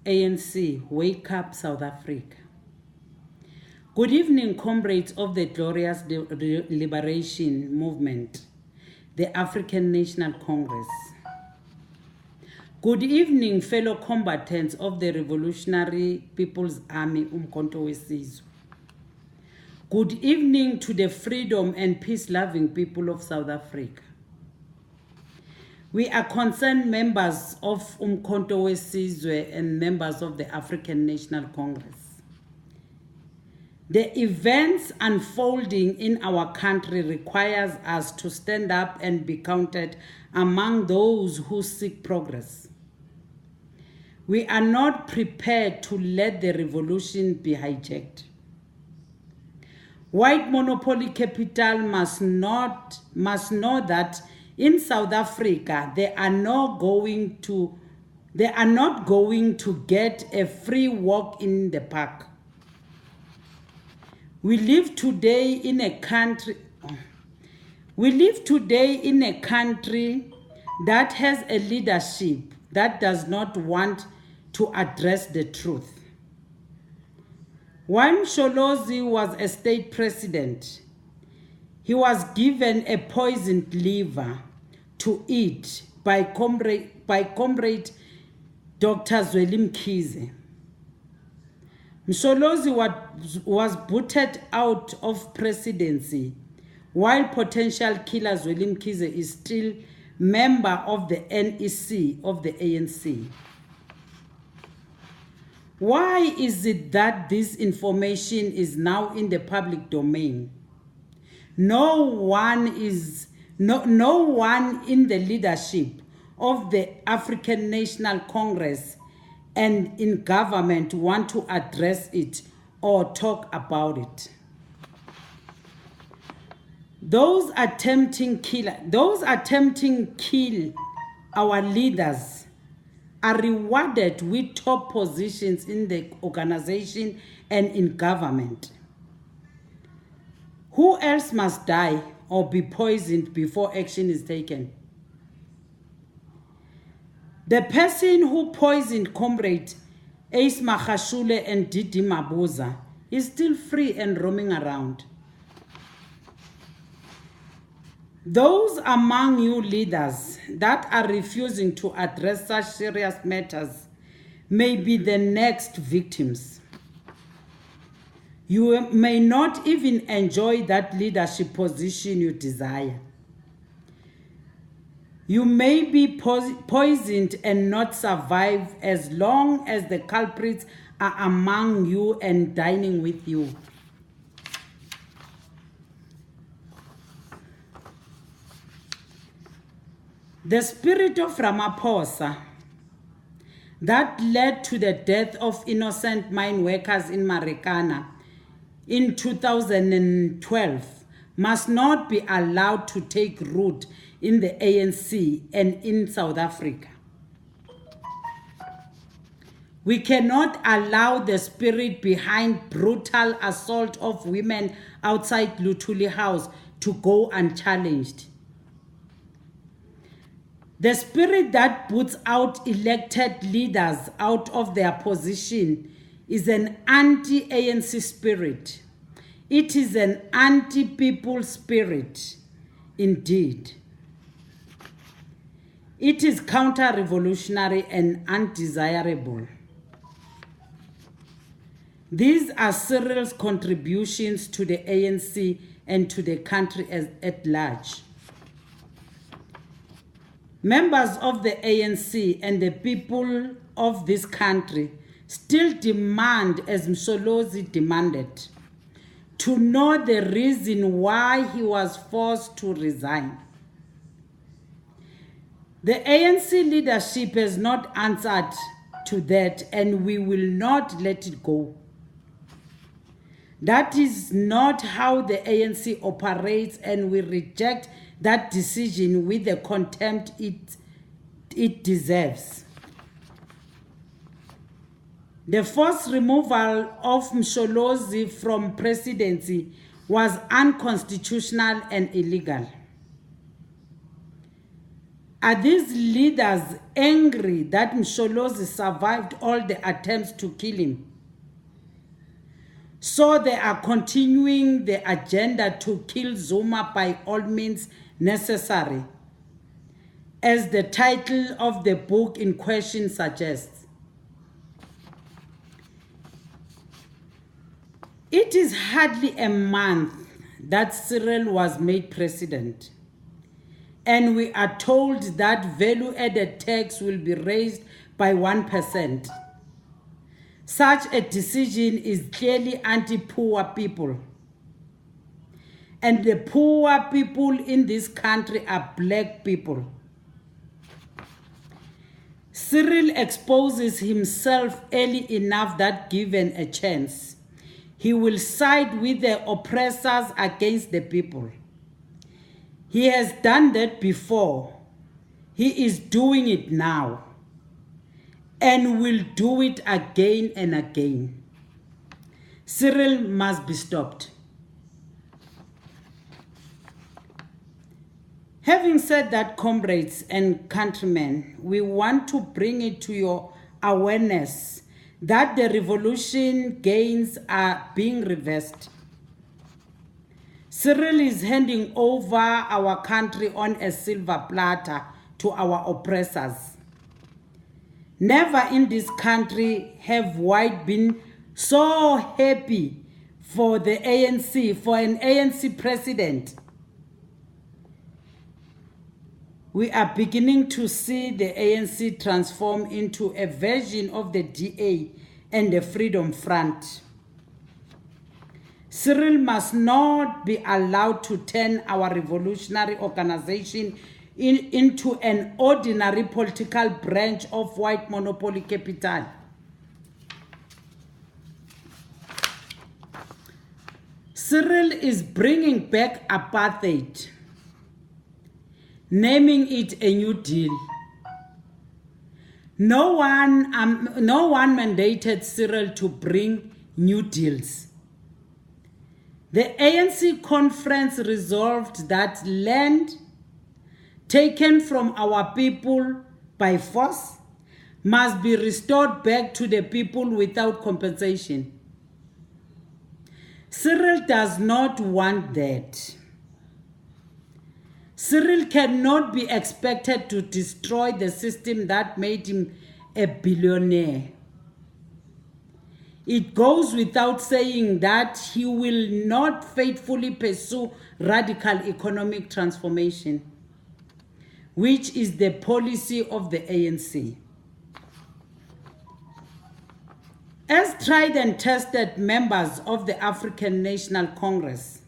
ANC, wake up South Africa. Good evening, comrades of the glorious liberation movement, the African National Congress. Good evening, fellow combatants of the Revolutionary People's Army, Umkhonto weSizwe. Good evening to the freedom and peace-loving people of South Africa. We are concerned members of Umkhonto weSizwe and members of the African National Congress. The events unfolding in our country requires us to stand up and be counted among those who seek progress. We are not prepared to let the revolution be hijacked. White monopoly capital must know that in South Africa they are not going to get a free walk in the park. We live today in a country that has a leadership that does not want to address the truth. When Msholozi was a state president, he was given a poisoned liver to eat by comrade Dr. Zweli Mkhize. Msholozi was booted out of presidency, while potential killer Zweli Mkhize is still member of the NEC of the ANC. Why is it that this information is now in the public domain? No one in the leadership of the African National Congress and in government want to address it or talk about it. Those attempting kill our leaders are rewarded with top positions in the organization and in government. Who else must die or be poisoned before action is taken? The person who poisoned Comrade Ace Magashule and Didi Mabuza is still free and roaming around. Those among you leaders that are refusing to address such serious matters may be the next victims. You may not even enjoy that leadership position you desire. You may be poisoned and not survive as long as the culprits are among you and dining with you. The spirit of Ramaphosa that led to the death of innocent mine workers in Marikana in 2012 must not be allowed to take root in the ANC and in South Africa. We cannot allow the spirit behind brutal assault of women outside Luthuli House to go unchallenged. The spirit that puts out elected leaders out of their position is an anti-ANC spirit. It is an anti-people spirit, indeed. It is counter-revolutionary and undesirable. These are Cyril's contributions to the ANC and to the country at large. Members of the ANC and the people of this country still demand, as Msholozi demanded, to know the reason why he was forced to resign. The ANC leadership has not answered to that, and we will not let it go. That is not how the ANC operates, and we reject that decision with the contempt it deserves. The forced removal of Msholozi from presidency was unconstitutional and illegal. Are these leaders angry that Msholozi survived all the attempts to kill him? So they are continuing the agenda to kill Zuma by all means necessary, as the title of the book in question suggests. It is hardly a month that Cyril was made president, and we are told that value-added tax will be raised by 1%. Such a decision is clearly anti-poor people. And the poor people in this country are black people. Cyril exposes himself early enough that given a chance, he will side with the oppressors against the people. He has done that before. He is doing it now, and will do it again and again. Cyril must be stopped. Having said that, comrades and countrymen, we want to bring it to your awareness that the revolution gains are being reversed. Cyril is handing over our country on a silver platter to our oppressors. Never in this country have white been so happy for the ANC, for an ANC president. We are beginning to see the ANC transform into a version of the DA and the Freedom Front. Cyril must not be allowed to turn our revolutionary organization into an ordinary political branch of white monopoly capital. Cyril is bringing back apartheid, naming it a New Deal. No one mandated Cyril to bring new deals. The ANC conference resolved that land taken from our people by force must be restored back to the people without compensation. Cyril does not want that. Cyril cannot be expected to destroy the system that made him a billionaire. It goes without saying that he will not faithfully pursue radical economic transformation, which is the policy of the ANC. As tried and tested members of the African National Congress,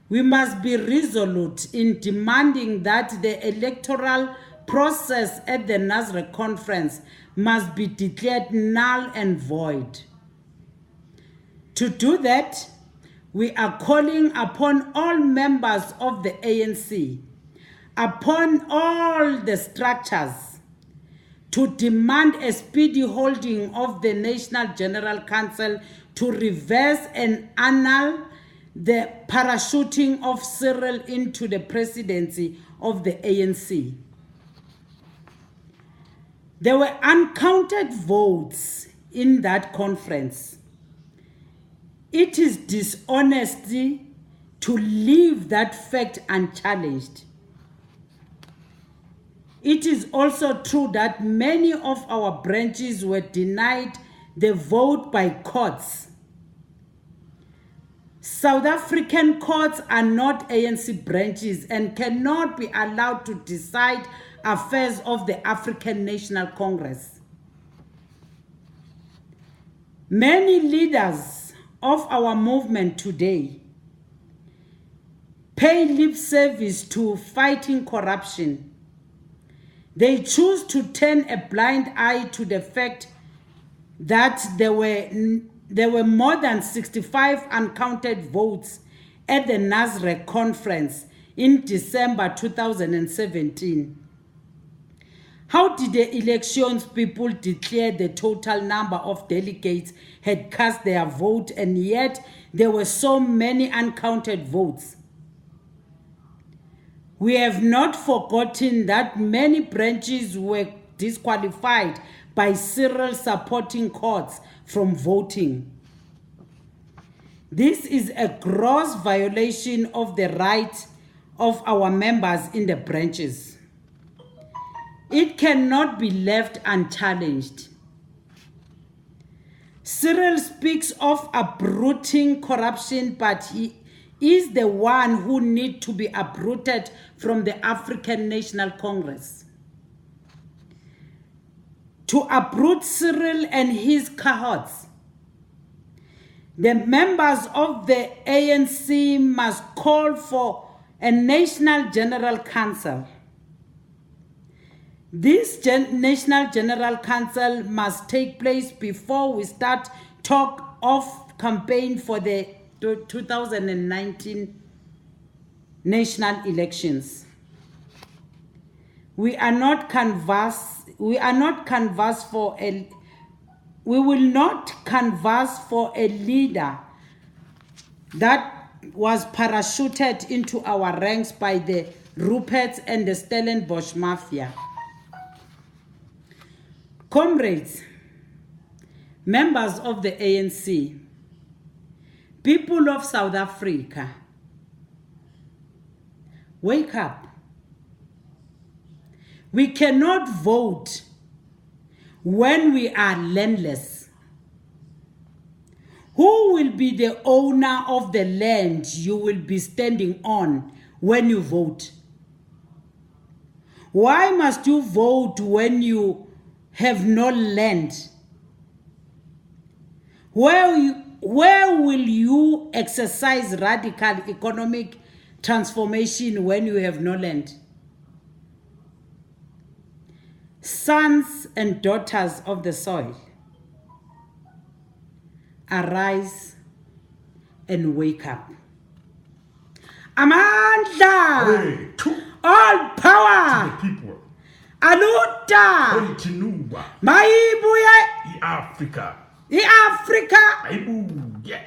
we must be resolute in demanding that the electoral process at the Nasrec conference must be declared null and void. To do that, we are calling upon all members of the ANC, upon all the structures, to demand a speedy holding of the National General Council to reverse and annul the parachuting of Cyril into the presidency of the ANC. There were uncounted votes in that conference. It is dishonesty to leave that fact unchallenged. It is also true that many of our branches were denied the vote by courts. South African courts are not ANC branches and cannot be allowed to decide affairs of the African National Congress. Many leaders of our movement today pay lip service to fighting corruption. They choose to turn a blind eye to the fact that there were more than 65 uncounted votes at the Nasrec conference in December 2017. How did the elections people declare the total number of delegates had cast their vote, and yet there were so many uncounted votes? We have not forgotten that many branches were disqualified by Cyril supporting courts from voting. This is a gross violation of the rights of our members in the branches. It cannot be left unchallenged. Cyril speaks of uprooting corruption, but he is the one who needs to be uprooted from the African National Congress. To uproot Cyril and his cohorts, the members of the ANC must call for a National General Council. This National General Council must take place before we start talk of campaign for the 2019 national elections. We will not canvass for a leader that was parachuted into our ranks by the Ruperts and the Stellenbosch Mafia. Comrades, members of the ANC, people of South Africa, wake up. We cannot vote when we are landless. Who will be the owner of the land you will be standing on when you vote? Why must you vote when you have no land? Where will you exercise radical economic transformation when you have no land? Sons and daughters of the soil, arise and wake up. Amandla, all power, to the people. Aluta, Continua. Maibuye, Africa. Africa. Aibu, yeah.